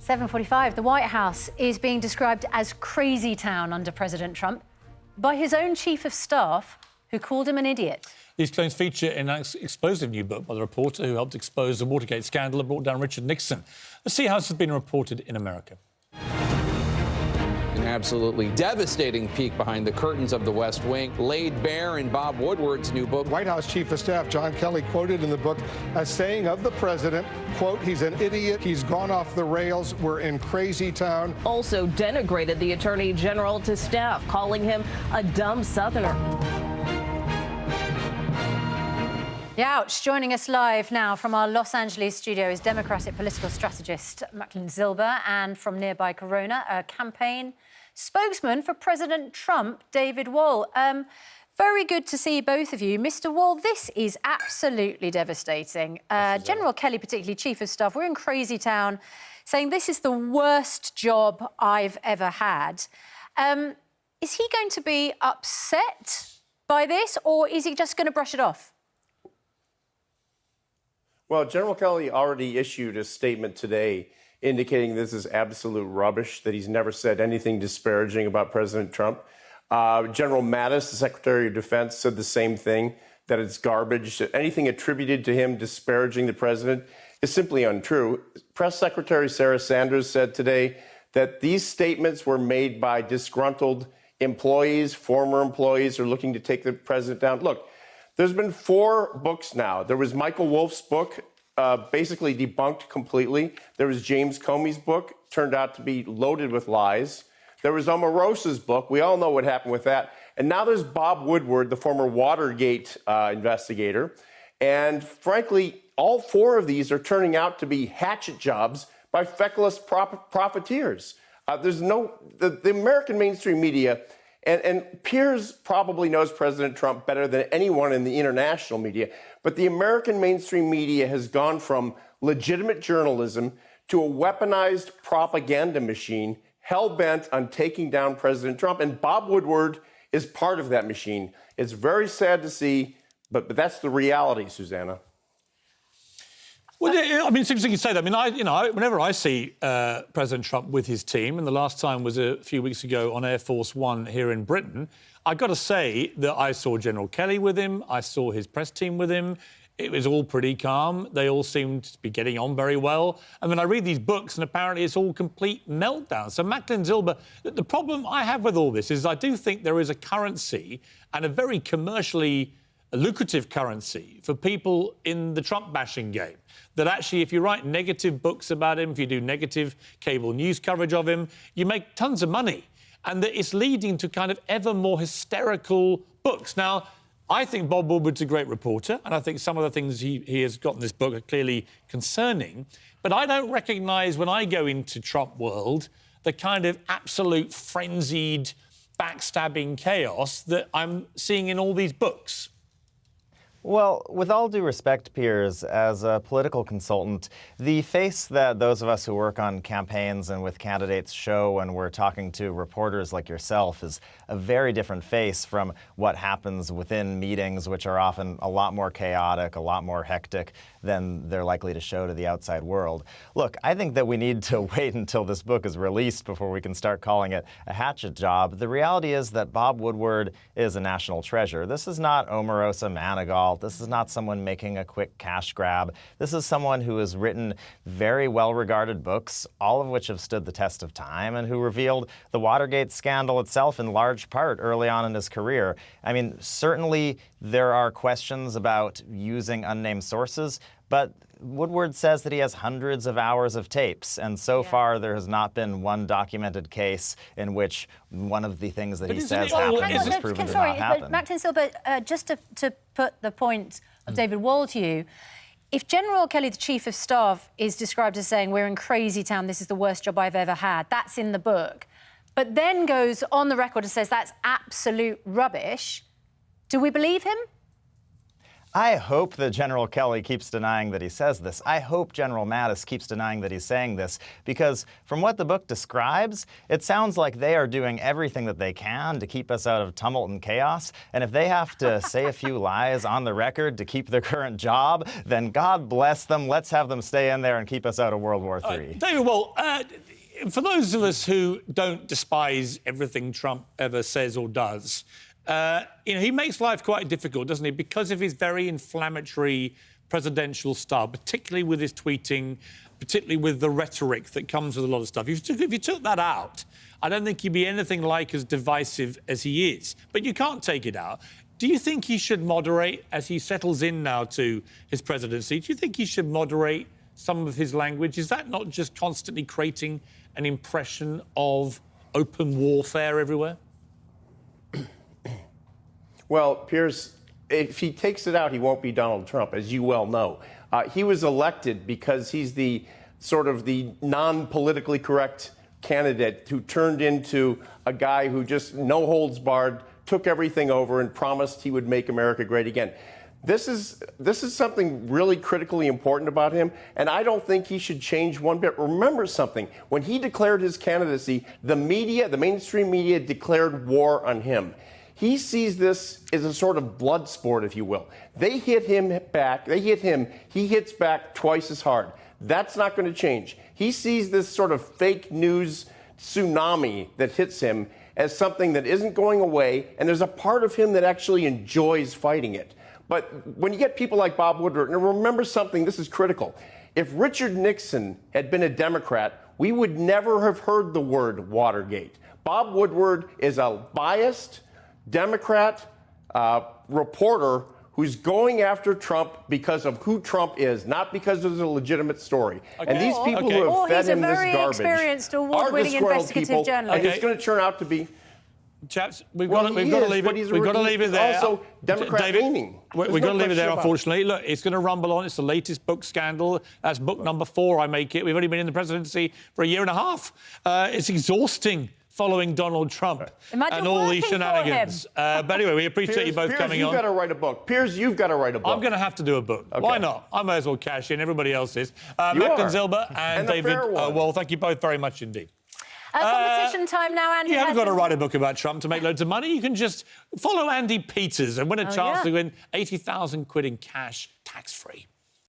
7:45, the White House is being described as crazy town under President Trump by his own chief of staff, who called him an idiot. These claims feature in an explosive new book by the reporter who helped expose the Watergate scandal and brought down Richard Nixon. Let's see how this has been reported in America. An absolutely devastating peek behind the curtains of the West Wing, laid bare in Bob Woodward's new book. White House Chief of Staff John Kelly quoted in the book as saying of the president, quote, "He's an idiot. He's gone off the rails. We're in crazy town." Also denigrated the Attorney General to staff, calling him a dumb Southerner. Ouch. Joining us live now from our Los Angeles studio is Democratic political strategist Macklin Zilber, and from nearby Corona, a campaign spokesman for President Trump, David Wohl. Very good to see both of you. Mr. Wohl, this is absolutely devastating. General Kelly, particularly Chief of Staff, we're in crazy town, saying this is the worst job I've ever had. Is he going to be upset by this, or is he just going to brush it off? Well, General Kelly already issued a statement today indicating this is absolute rubbish, that he's never said anything disparaging about President Trump. General Mattis, the Secretary of Defense, said the same thing, that it's garbage, that anything attributed to him disparaging the president is simply untrue. Press Secretary Sarah Sanders said today that these statements were made by disgruntled employees, former employees who are looking to take the president down. Look, there's been 4 books now. There was Michael Wolff's book, basically debunked completely. There was James Comey's book, turned out to be loaded with lies. There was Omarosa's book. We all know what happened with that. And now there's Bob Woodward, the former Watergate investigator. And frankly, all 4 of these are turning out to be hatchet jobs by feckless profiteers. The American mainstream media, and Piers probably knows President Trump better than anyone in the international media, but the American mainstream media has gone from legitimate journalism to a weaponized propaganda machine hell-bent on taking down President Trump, and Bob Woodward is part of that machine. It's very sad to see, but that's the reality, Susanna. Well, I mean, it's interesting you say that. I mean, whenever I see President Trump with his team, and the last time was a few weeks ago on Air Force One here in Britain, I've got to say that I saw General Kelly with him, I saw his press team with him. It was all pretty calm. They all seemed to be getting on very well. And then I read these books, and apparently it's all complete meltdown. So, Macklin Zilber, the problem I have with all this is I do think there is a currency, and a very commercially lucrative currency, for people in the Trump-bashing game. That actually, if you write negative books about him, if you do negative cable news coverage of him, you make tons of money. And that it's leading to kind of ever more hysterical books. Now, I think Bob Woodward's a great reporter, and I think some of the things he has got in this book are clearly concerning. But I don't recognise, when I go into Trump world, the kind of absolute frenzied, backstabbing chaos that I'm seeing in all these books. Well, with all due respect, Piers, as a political consultant, the face that those of us who work on campaigns and with candidates show when we're talking to reporters like yourself is a very different face from what happens within meetings, which are often a lot more chaotic, a lot more hectic than they're likely to show to the outside world. Look, I think that we need to wait until this book is released before we can start calling it a hatchet job. The reality is that Bob Woodward is a national treasure. This is not Omarosa Manigault. This is not someone making a quick cash grab. This is someone who has written very well-regarded books, all of which have stood the test of time, and who revealed the Watergate scandal itself in large part early on in his career. I mean, certainly there are questions about using unnamed sources, but Woodward says that he has hundreds of hours of tapes, and so far there has not been one documented case in which one of the things that he says happened is proven to not happen. But Macklin Zilber, just to put the point of David Wohl to you, if General Kelly, the Chief of Staff, is described as saying, we're in crazy town, this is the worst job I've ever had, that's in the book, but then goes on the record and says that's absolute rubbish, do we believe him? I hope that General Kelly keeps denying that he says this. I hope General Mattis keeps denying that he's saying this, because from what the book describes, it sounds like they are doing everything that they can to keep us out of tumult and chaos. And if they have to say a few lies on the record to keep their current job, then God bless them. Let's have them stay in there and keep us out of World War III. David, well, for those of us who don't despise everything Trump ever says or does, he makes life quite difficult, doesn't he? Because of his very inflammatory presidential style, particularly with his tweeting, particularly with the rhetoric that comes with a lot of stuff. If you took that out, I don't think he'd be anything like as divisive as he is. But you can't take it out. Do you think he should moderate as he settles in now to his presidency? Do you think he should moderate some of his language? Is that not just constantly creating an impression of open warfare everywhere? Well, Piers, if he takes it out, he won't be Donald Trump, as you well know. He was elected because he's the sort of the non-politically correct candidate who turned into a guy who just no holds barred, took everything over and promised he would make America great again. This is something really critically important about him, and I don't think he should change one bit. Remember something. When he declared his candidacy, the media, the mainstream media, declared war on him. He sees this as a sort of blood sport, if you will. They hit him back. They hit him. He hits back twice as hard. That's not going to change. He sees this sort of fake news tsunami that hits him as something that isn't going away, and there's a part of him that actually enjoys fighting it. But when you get people like Bob Woodward, and remember something, this is critical. If Richard Nixon had been a Democrat, we would never have heard the word Watergate. Bob Woodward is a biased Democrat reporter who's going after Trump because of who Trump is, not because there's a legitimate story. Okay. And these people who have fed him this garbage he's a very experienced, award-winning investigative journalist. And it's going to turn out to be... Chaps, we've got to leave it. We've got to leave it there. Also, Democrat leaning. We've got to leave it there, unfortunately. Look, it's going to rumble on. It's the latest book scandal. That's book number 4, I make it. We've only been in the presidency for a year and a half. It's exhausting following Donald Trump and all these shenanigans. But anyway, we appreciate you both coming on. Piers, you've got to write a book. Piers, you've got to write a book. I'm going to have to do a book. Okay. Why not? I might as well cash in. Everybody else is. Macklin Zilber and David Wohl, thank you both very much indeed. Competition time now, Andy. You haven't got to write a book about Trump to make loads of money. You can just follow Andy Peters and win a chance to win 80,000 quid in cash, tax-free.